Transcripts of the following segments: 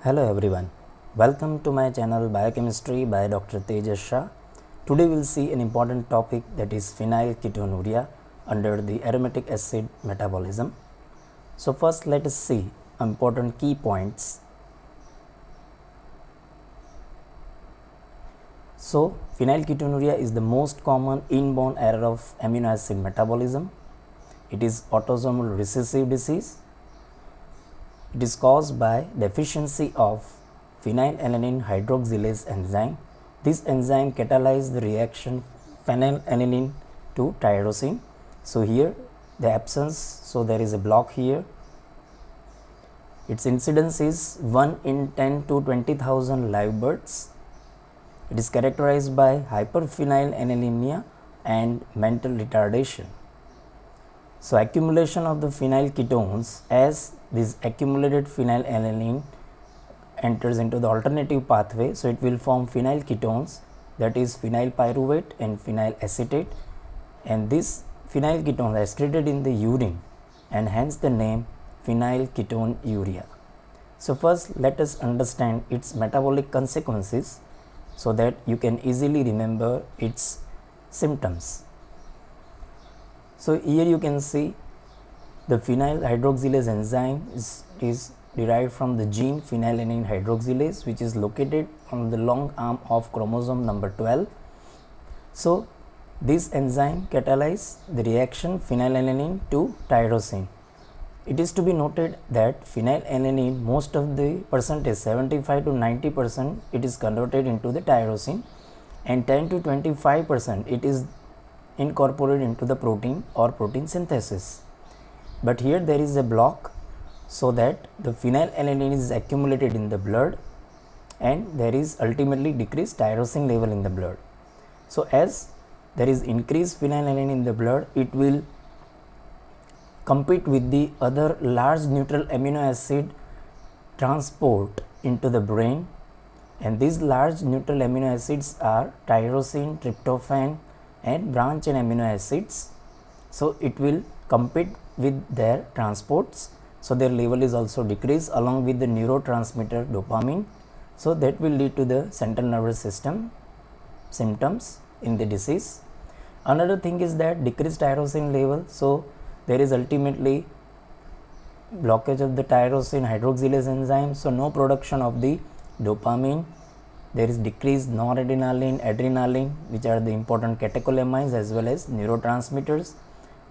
Hello everyone, welcome to my channel Biochemistry by Dr. Tejas Shah. Today we'll see an important topic, that is phenylketonuria under the aromatic acid metabolism. So first let us see important key points. So phenylketonuria is the most common inborn error of amino acid metabolism. It is autosomal recessive disease. It is caused by deficiency of phenylalanine hydroxylase enzyme. This enzyme catalyzes the reaction phenylalanine to tyrosine. So here the absence, so there is a block here. Its incidence is 1 in 10 to 20,000 live births. It is characterized by hyperphenylalaninemia and mental retardation. So accumulation of the phenylketones, as this accumulated phenylalanine enters into the alternative pathway, so it will form phenylketones, that is phenyl pyruvate and phenyl acetate, and this phenylketones are excreted in the urine and hence the name phenylketonuria. So first let us understand its metabolic consequences so that you can easily remember its symptoms. So here you can see the phenyl hydroxylase enzyme is derived from the gene phenylalanine hydroxylase, which is located on the long arm of chromosome number 12. So this enzyme catalyzes the reaction phenylalanine to tyrosine. It is to be noted that phenylalanine, most of the percentage, 75 to 90%, it is converted into the tyrosine, and 10 to 25% it is incorporated into the protein or protein synthesis. But here there is a block, so that the phenylalanine is accumulated in the blood and there is ultimately decreased tyrosine level in the blood. So as there is increased phenylalanine in the blood, it will compete with the other large neutral amino acid transport into the brain, and these large neutral amino acids are tyrosine, tryptophan and branch chain amino acids. So it will compete with their transports, so their level is also decreased along with the neurotransmitter dopamine. So that will lead to the central nervous system symptoms in the disease. Another thing is that decreased tyrosine level, so there is ultimately blockage of the tyrosine hydroxylase enzyme, so no production of the dopamine. There is decreased noradrenaline, adrenaline, which are the important catecholamines as well as neurotransmitters.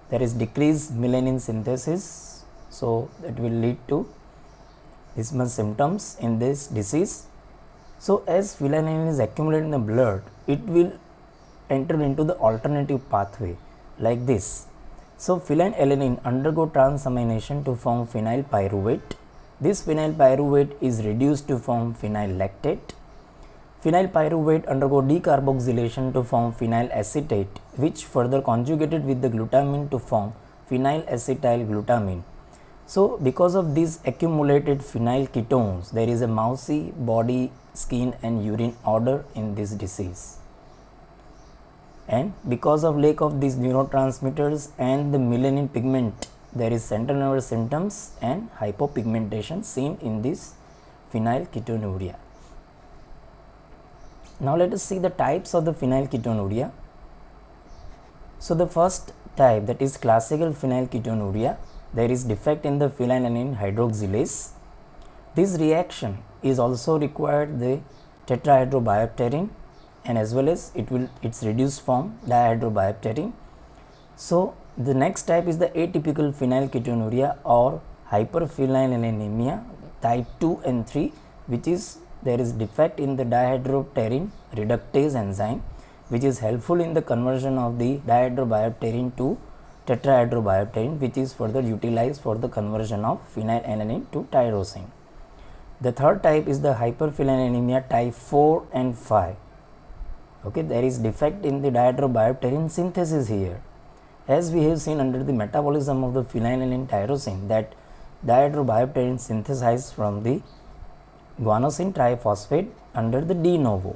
There is decreased melanin synthesis, so that will lead to this much symptoms in this disease. So as phenylalanine is accumulated in the blood, it will enter into the alternative pathway like this. So phenylalanine undergo transamination to form phenyl pyruvate. This phenyl pyruvate is reduced to form phenyl lactate. Phenyl pyruvate undergo decarboxylation to form phenyl acetate, which further conjugated with the glutamine to form phenyl acetyl glutamine. So because of these accumulated phenylketones, there is a mousy body, skin and urine odor in this disease. And because of lack of these neurotransmitters and the melanin pigment, there is central nervous symptoms and hypopigmentation seen in this phenylketonuria. Now let us see the types of the phenylketonuria. So the first type, that is classical phenylketonuria, there is defect in the phenylalanine hydroxylase. This reaction is also required the tetrahydrobiopterin, and as well as its reduced form dihydrobiopterin. So the next type is the atypical phenylketonuria or hyperphenylalanemia type 2 and 3, which is there is defect in the dihydropterin reductase enzyme, which is helpful in the conversion of the dihydrobiopterin to tetrahydrobiopterin, which is further utilized for the conversion of phenylalanine to tyrosine. The third type is the hyperphenylalanemia type 4 and 5. Okay, there is defect in the dihydrobiopterin synthesis here. As we have seen under the metabolism of the phenylalanine tyrosine, that dihydrobiopterin synthesized from the guanosine triphosphate under the de novo.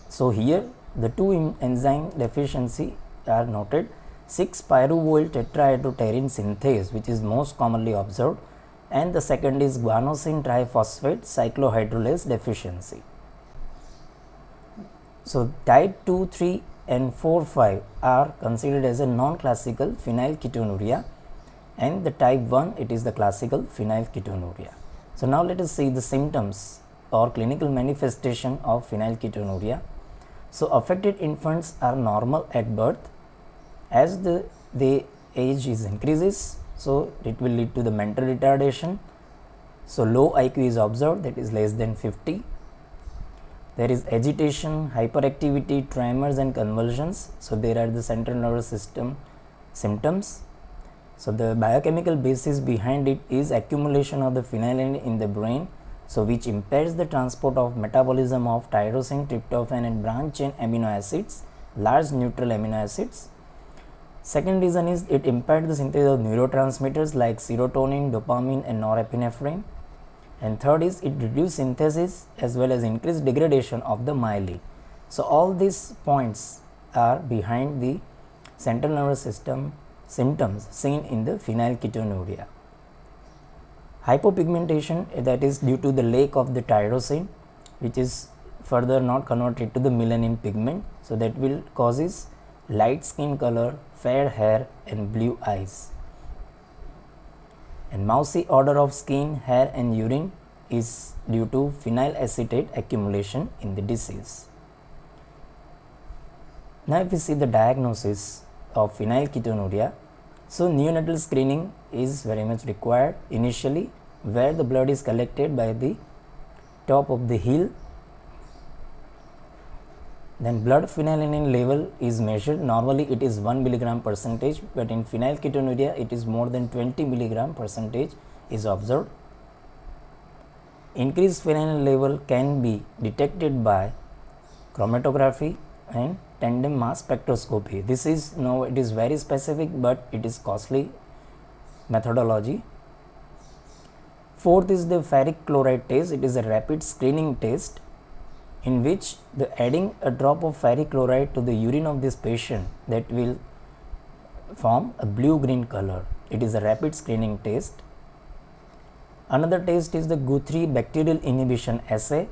So here the two enzyme deficiency are noted. 6-pyruvyl tetrahydropterin synthase, which is most commonly observed, and the second is guanosine triphosphate cyclohydrolase deficiency. So type 2, 3 and 4, 5 are considered as a non-classical phenylketonuria, and the type 1 it is the classical phenylketonuria. So now let us see the symptoms or clinical manifestation of phenylketonuria. So affected infants are normal at birth. As the age is increases, so it will lead to the mental retardation. So low IQ is observed, that is less than 50. There is agitation, hyperactivity, tremors and convulsions. So there are the central nervous system symptoms. So the biochemical basis behind it is accumulation of the phenylalanine in the brain, so which impairs the transport of metabolism of tyrosine, tryptophan and branch chain amino acids, large neutral amino acids. Second reason is it impaired the synthesis of neurotransmitters like serotonin, dopamine and norepinephrine. And third is it reduced synthesis as well as increased degradation of the myelin. So all these points are behind the central nervous system symptoms seen in the phenylketonuria. Hypopigmentation, that is due to the lack of the tyrosine, which is further not converted to the melanin pigment, so that will causes light skin color, fair hair and blue eyes. And mousy odor of skin, hair and urine is due to phenyl acetate accumulation in the disease. Now if we see the diagnosis of phenylketonuria, so neonatal screening is very much required initially, where the blood is collected by the top of the heel. Then blood phenylalanine level is measured. Normally it is 1 milligram percentage, but in phenylketonuria it is more than 20 milligram percentage is observed. Increased phenylalanine level can be detected by chromatography and tandem mass spectroscopy. This is it is very specific, but it is costly methodology. Fourth is the ferric chloride test. It is a rapid screening test in which adding a drop of ferric chloride to the urine of this patient, that will form a blue-green color. It is a rapid screening test. Another test is the Guthrie bacterial inhibition assay.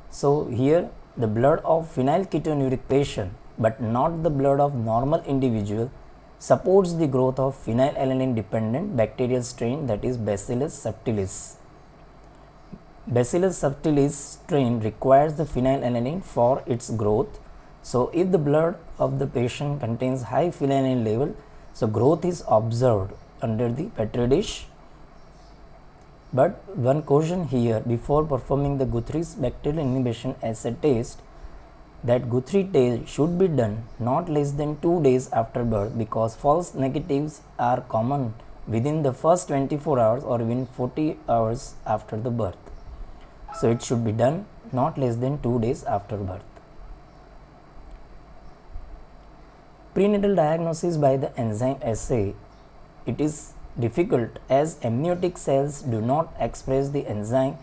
So here the blood of phenylketonuric patient, but not the blood of normal individual, supports the growth of phenylalanine dependent bacterial strain, that is Bacillus subtilis. Bacillus subtilis strain requires the phenylalanine for its growth. So if the blood of the patient contains high phenylalanine level, so growth is observed under the petri dish. But one caution here before performing the Guthrie's bacterial inhibition assay test, that Guthrie test should be done not less than 2 days after birth, because false negatives are common within the first 24 hours or within 40 hours after the birth. So it should be done not less than 2 days after birth. Prenatal diagnosis by the enzyme assay, it is difficult as amniotic cells do not express the enzyme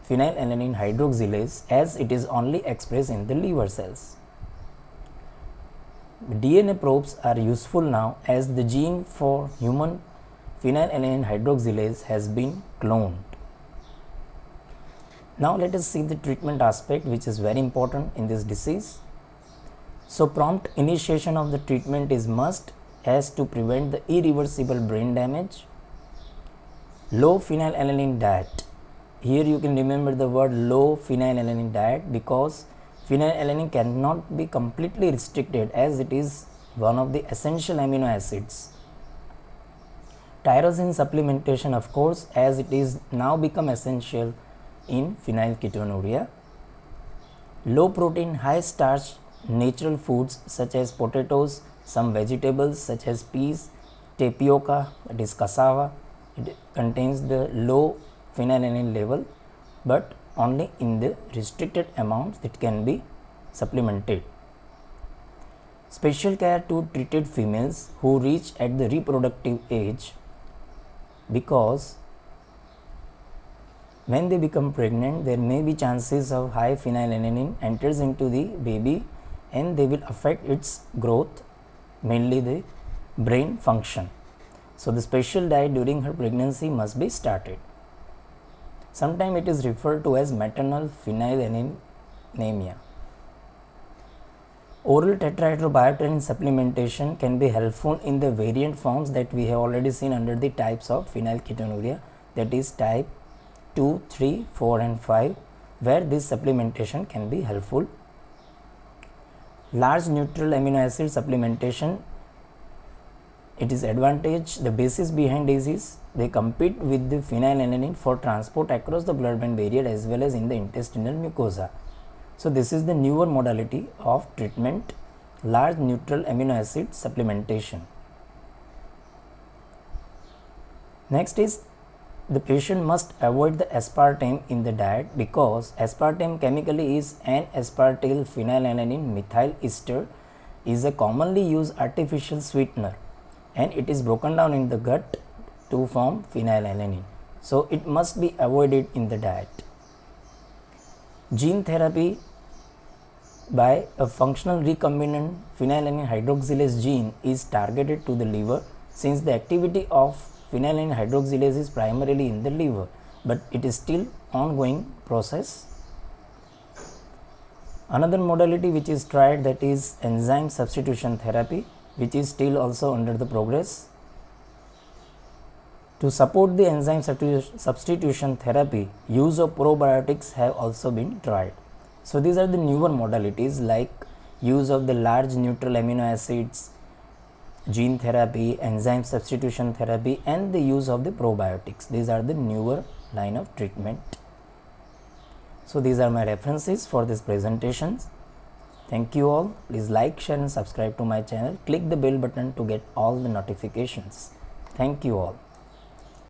phenylalanine hydroxylase, as it is only expressed in the liver cells. DNA probes are useful now, as the gene for human phenylalanine hydroxylase has been cloned. Now let us see the treatment aspect, which is very important in this disease. So prompt initiation of the treatment is must, as to prevent the irreversible brain damage. Low phenylalanine diet. Here you can remember the word low phenylalanine diet, because phenylalanine cannot be completely restricted, as it is one of the essential amino acids. Tyrosine supplementation, of course, as it is now become essential in phenylketonuria. Low protein, high starch natural foods such as potatoes, some vegetables such as peas, tapioca, that is cassava, it contains the low phenylalanine level, but only in the restricted amounts that can be supplemented. Special care to treated females who reach at the reproductive age, because when they become pregnant, there may be chances of high phenylalanine enters into the baby, and they will affect its growth, mainly the brain function. So the special diet during her pregnancy must be started. Sometimes it is referred to as maternal phenylanemia. Oral tetrahydrobiotin supplementation can be helpful in the variant forms that we have already seen under the types of phenylketonuria, that is type 2, 3, 4 and 5, where this supplementation can be helpful. Large neutral amino acid supplementation, it is advantage. The basis behind this is they compete with the phenylalanine for transport across the blood-brain barrier as well as in the intestinal mucosa. So this is the newer modality of treatment, large neutral amino acid supplementation. Next is the patient must avoid the aspartame in the diet because aspartame chemically is an aspartyl phenylalanine methyl ester, is a commonly used artificial sweetener and it is broken down in the gut to form phenylalanine. So it must be avoided in the diet. Gene therapy by a functional recombinant phenylalanine hydroxylase gene is targeted to the liver, since the activity of phenylalanine hydroxylase is primarily in the liver, but it is still ongoing process. Another modality which is tried, that is enzyme substitution therapy, which is still also under the progress. To support the enzyme substitution therapy, use of probiotics have also been tried. So these are the newer modalities like use of the large neutral amino acids, gene therapy, enzyme substitution therapy and the use of the probiotics. These are the newer line of treatment. So these are my references for this presentations. Thank you all. Please like, share and subscribe to my channel. Click the bell button to get all the notifications. Thank you all.